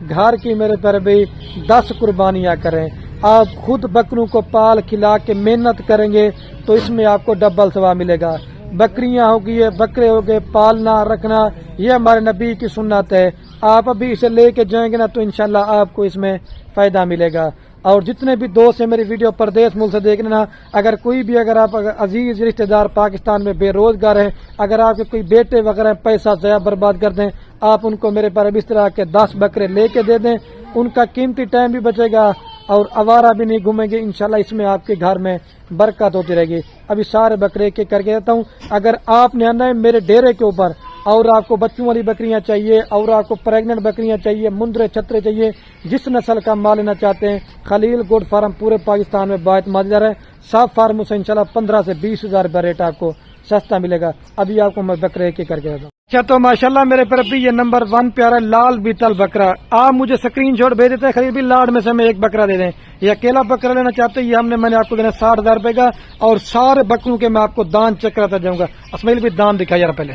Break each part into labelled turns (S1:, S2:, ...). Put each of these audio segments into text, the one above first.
S1: گھر کی میرے پیارے بھائی 10 قربانیاں کریں. آپ خود بکروں کو پال کھلا کے محنت کریں گے تو اس میں آپ کو ڈبل ثواب ملے گا. بکریاں ہو گئی ہے، بکرے ہو گئے، پالنا رکھنا یہ ہمارے نبی کی سنت ہے. آپ ابھی اسے لے کے جائیں گے نا تو انشاءاللہ آپ کو اس میں فائدہ ملے گا. اور جتنے بھی دوست ہیں میری ویڈیو پردیس ملک سے دیکھنے نا، اگر کوئی بھی اگر آپ عزیز رشتہ دار پاکستان میں بے روزگار ہیں، اگر آپ کے کوئی بیٹے وغیرہ پیسہ ضائع برباد کر دیں، آپ ان کو میرے پاس اس طرح کے 10 بکرے لے کے دے دیں. ان کا قیمتی ٹائم بھی بچے گا اور آوارہ بھی نہیں گھومیں گے. انشاءاللہ اس میں آپ کے گھر میں برکت ہوتی رہے گی. ابھی سارے بکرے ایک ایک کر کے دیتا ہوں. اگر آپ نے آنا ہے میرے ڈیرے کے اوپر اور آپ کو بچوں والی بکریاں چاہیے اور آپ کو پریگننٹ بکریاں چاہیے، مندرے چھترے چاہیے، جس نسل کا مال لینا چاہتے ہیں، خلیل گوڈ فارم پورے پاکستان میں باعتماد ہے. سب فارموں سے انشاءاللہ 15 سے 20 ہزار روپے ریٹ آپ کو سستا ملے گا. ابھی آپ کو میں بکرے ایک ایک کر کے دیتا ہوں. اچھا تو ماشاءاللہ میرے پر بھی یہ نمبر 1 پیارا لال بیتل بکرا. آپ مجھے اسکرین شاٹ بھیج دیتے ہیں، خرید بھی لاڈ میں سے ہمیں ایک بکرا دے دیں. یہ اکیلا بکرا لینا چاہتے ہیں، یہ میں نے آپ کو دینا 60,000 روپے کا. اور سارے بکروں کے میں آپ کو دانت چیک کراتا جاؤں گا. اسماعیل بھی دانت دکھا یار پہلے.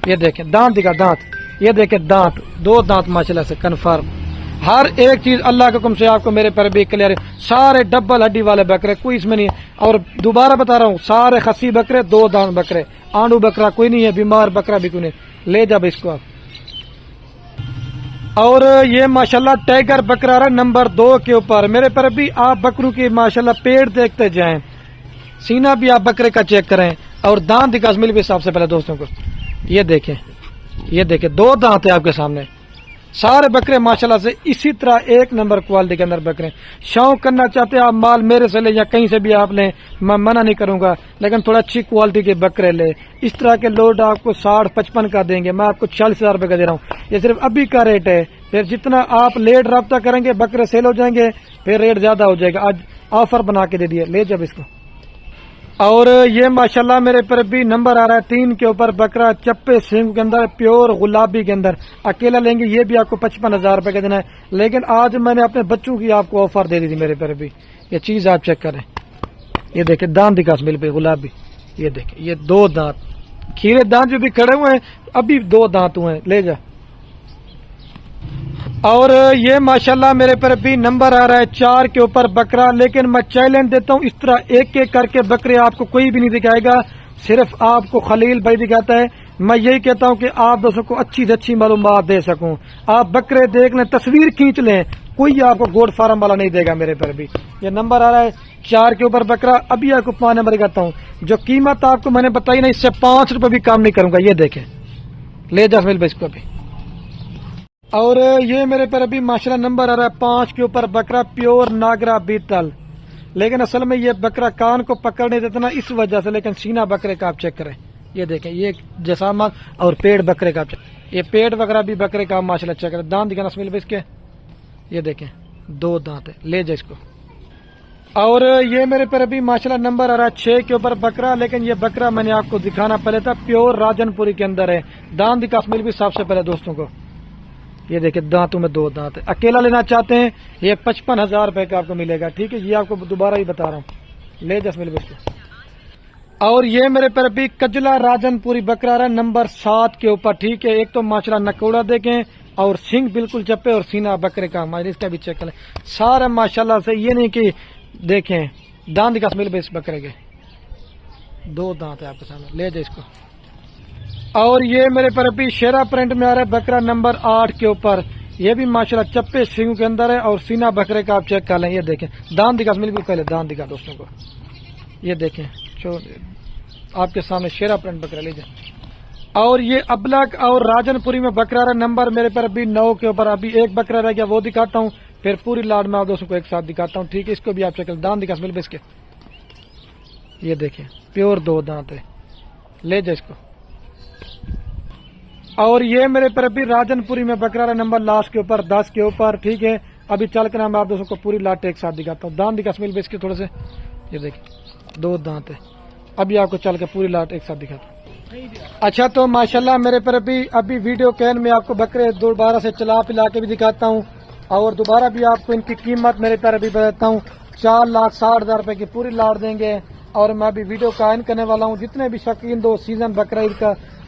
S1: یہ دیکھیں دانت دکھا، دانت یہ دیکھیں، دانت 2 دانت ماشاءاللہ سے کنفرم. ہر ایک چیز اللہ کے حکم سے آپ کو میرے پر بھی کلیئر ہے. سارے ڈبل ہڈی والے بکرے کوئی اس میں نہیں ہے. اور دوبارہ بتا رہا ہوں سارے خسی بکرے، 2 دانت بکرے، آنڈو بکرا کوئی نہیں ہے، بیمار بکرا بھی کوئی نہیں. لے جا اس کو آپ. اور یہ ماشاءاللہ ٹائیگر بکرا رہا نمبر 2 کے اوپر. میرے پر بھی آپ بکروں کی ماشاءاللہ پیٹ دیکھتے جائیں، سینہ بھی آپ بکرے کا چیک کریں اور دانت دکھا مل بھی سب سے پہلے دوستوں کو. یہ دیکھیں، یہ دیکھیں 2 دانت ہیں آپ کے سامنے. سارے بکرے ماشاءاللہ سے اسی طرح ایک نمبر کوالٹی کے اندر بکرے. شوق کرنا چاہتے ہیں آپ مال میرے سے لیں یا کہیں سے بھی آپ لیں، میں منع نہیں کروں گا، لیکن تھوڑا اچھی کوالٹی کے بکرے لیں. اس طرح کے لوڈ آپ کو 60-55 کا دیں گے، میں آپ کو 40,000 روپے کا دے رہا ہوں. یہ صرف ابھی کا ریٹ ہے. پھر جتنا آپ لیٹ رابطہ کریں گے بکرے سیل ہو جائیں گے، پھر ریٹ زیادہ ہو جائے گا. آج آفر بنا کے دے دیے، لے جب اس کو. اور یہ ماشاءاللہ میرے پر بھی نمبر آ رہا ہے 3 کے اوپر بکرا چپے سینگ کے اندر، پیور گلابی کے اندر. اکیلا لیں گے یہ بھی آپ کو 55,000 روپے کا دینا ہے. لیکن آج میں نے اپنے بچوں کی آپ کو آفر دے دی تھی میرے پر بھی. یہ چیز آپ چیک کریں، یہ دیکھیں دانت دکھا مل پہ گلابی. یہ دیکھیں یہ 2 دانت کھیرے دانت جو بھی کھڑے ہوئے ہیں، ابھی 2 دانت ہوئے ہیں. لے جا. اور یہ ماشاءاللہ میرے پر بھی نمبر آ رہا ہے 4 کے اوپر بکرا. لیکن میں چیلنج دیتا ہوں، اس طرح ایک ایک کر کے بکرے آپ کو کوئی بھی نہیں دکھائے گا، صرف آپ کو خلیل بھائی دکھاتا ہے. میں یہی کہتا ہوں کہ آپ دوستوں کو اچھی سے اچھی معلومات دے سکوں. آپ بکرے دیکھ لیں، تصویر کھینچ لیں، کوئی آپ کو گوڈ فارم والا نہیں دے گا میرے پر بھی. یہ نمبر آ رہا ہے 4 کے اوپر بکرا. ابھی آپ کو 5 نمبر دکھاتا ہوں. جو قیمت آپ کو میں نے بتائی نا، اس سے 5 روپے بھی کام نہیں کروں گا. یہ دیکھیں، لے جا مل بھائی اس کو بھی. اور یہ میرے پر ابھی ماشاءاللہ نمبر آ رہا ہے 5 کے اوپر بکرا پیور ناگرا بیتل. لیکن اصل میں یہ بکرا کان کو پکڑ نہیں دیتا نا اس وجہ سے، لیکن سینہ بکرے کا آپ چیک کریں. یہ دیکھیں یہ جسامت اور پیٹ بکرے کا آپ چیک. یہ پیٹ وغیرہ بھی بکرے کا ماشاءاللہ چیک کریں. دانت دکھانا اسماعیل بھائی اس کے. یہ دیکھیں 2 دانت ہے. لے جا اس کو. اور یہ میرے پر ابھی ماشاءاللہ نمبر آ رہا ہے 6 کے اوپر بکرا. لیکن یہ بکرا میں نے آپ کو دکھانا پہلے تھا، پیور راجن پوری کے اندر ہے. دانت دکھا اسماعیل بھی سب سے پہلے دوستوں کو. یہ دیکھیں دانتوں میں 2 دانت ہے. اکیلا لینا چاہتے ہیں یہ 55,000 روپے کا آپ کو ملے گا. ٹھیک ہے، یہ آپ کو دوبارہ ہی بتا رہا ہوں. لے جا اسماعیل بھائی. اور یہ میرے پر بھی کجلا راجن پوری بکرا رہا نمبر 7 کے اوپر. ٹھیک ہے، ایک تو ماشاءاللہ نکوڑا دیکھیں اور سنگ بالکل چپے اور سینہ بکرے کا. اس کا بھی چیک کریں سارا ماشاءاللہ سے. یہ نہیں کہ دیکھیں دانت کا اسماعیل بھائی اس بکرے کے 2 دانت ہے آپ کے سامنے. لے جا اس کو. اور یہ میرے پر ابھی شیرا پرنٹ میں آ رہا ہے بکرا نمبر 8 کے اوپر. یہ بھی ماشاءاللہ چپے سنگوں کے اندر ہے اور سینہ بکرے کا آپ چیک کر لیں. یہ دیکھیں دانت دکھا اسماعیل پہلے دانت دکھا دوستوں کو. یہ دیکھیں آپ کے سامنے شیرا پرنٹ بکرا. لے جائیں. اور یہ ابلک اور راجن پوری میں بکرا رہا نمبر میرے پر ابھی 9 کے اوپر. ابھی ایک بکرا رہ گیا وہ دکھاتا ہوں، پھر پوری لاڈ میں آپ دوستوں کو ایک ساتھ دکھاتا ہوں. ٹھیک ہے، اس کو بھی آپ چیک کریں. دانت دکھا اسماعیل اس کے. یہ دیکھیں پیور 2 دانت ہے. لے جا اس کو. اور یہ میرے پر ابھی راجن پوری میں بکرا رہا نمبر لاسٹ کے اوپر 10 کے اوپر. ٹھیک ہے، ابھی چل کر میں آپ دوستوں کو پوری لاٹ ایک ساتھ دکھاتا ہوں. دانت دکھا اسماعیل بھائی اس کے تھوڑے سے. یہ دیکھیں 2 دانت ہے. ابھی آپ کو چل کے پوری لاٹ ایک ساتھ دکھاتا ہوں. اچھا تو ماشاءاللہ میرے پر ابھی ویڈیو کین میں آپ کو بکرے دوبارہ سے چلا پلا کے بھی دکھاتا ہوں اور دوبارہ بھی آپ کو ان کی قیمت میرے پر ابھی بتاتا ہوں. 4,60,000 روپے کی پوری لاٹ دیں گے. اور میں ابھی ویڈیو کا اینڈ کرنے والا ہوں. جتنے بھی شوقین دو سیزن بکرا عید کا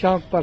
S1: شوق پڑ